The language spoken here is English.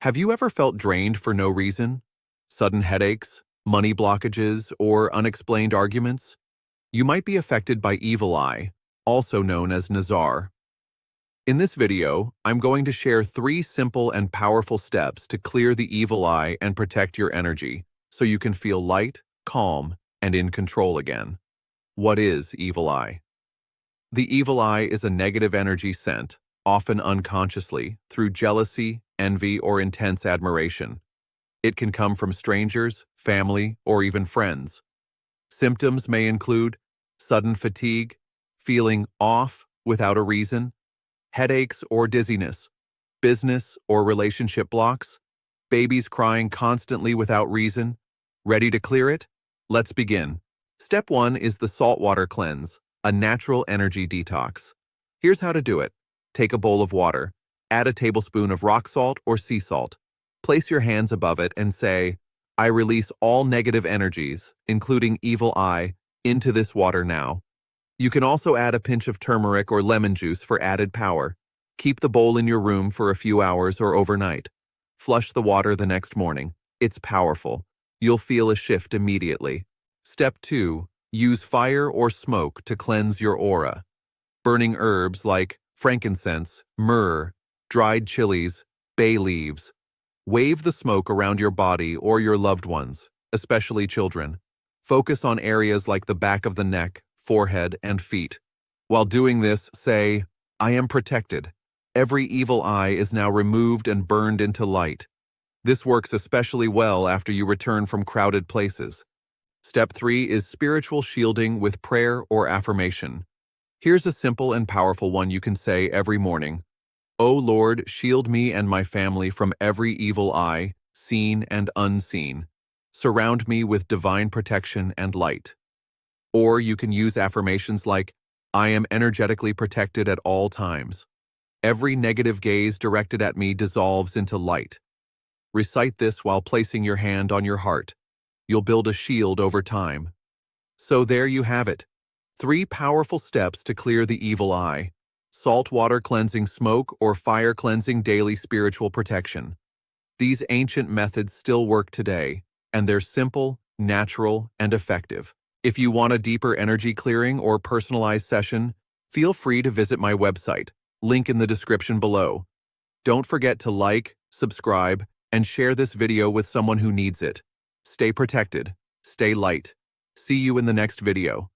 Have you ever felt drained for no reason? Sudden headaches, money blockages, or unexplained arguments? You might be affected by evil eye, also known as nazar. In this video, I'm going to share 3 simple and powerful steps to clear the evil eye and protect your energy so you can feel light, calm, and in control again. What is evil eye? The evil eye is a negative energy sent, often unconsciously, through jealousy, envy, or intense admiration. It can come from strangers, family, or even friends. Symptoms may include sudden fatigue, feeling off without a reason, headaches or dizziness, business or relationship blocks, babies crying constantly without reason. Ready to clear it? Let's begin. Step 1 is the saltwater cleanse, a natural energy detox. Here's how to do it. Take a bowl of water, add a tablespoon of rock salt or sea salt. Place your hands above it and say, "I release all negative energies, including evil eye, into this water now." You can also add a pinch of turmeric or lemon juice for added power. Keep the bowl in your room for a few hours or overnight. Flush the water the next morning. It's powerful. You'll feel a shift immediately. Step 2. Use fire or smoke to cleanse your aura. Burning herbs like frankincense, myrrh, dried chilies, bay leaves. Wave the smoke around your body or your loved ones, especially children. Focus on areas like the back of the neck, forehead, and feet. While doing this, say, "I am protected. Every evil eye is now removed and burned into light." This works especially well after you return from crowded places. Step 3 is spiritual shielding with prayer or affirmation. Here's a simple and powerful one you can say every morning. "O Lord, shield me and my family from every evil eye, seen and unseen. Surround me with divine protection and light." Or you can use affirmations like, "I am energetically protected at all times. Every negative gaze directed at me dissolves into light." Recite this while placing your hand on your heart. You'll build a shield over time. So there you have it. 3 powerful steps to clear the evil eye. Saltwater cleansing smoke or fire cleansing daily spiritual protection. These ancient methods still work today, and they're simple, natural, and effective. If you want a deeper energy clearing or personalized session, feel free to visit my website, link in the description below. Don't forget to like, subscribe, and share this video with someone who needs it. Stay protected, stay light. See you in the next video.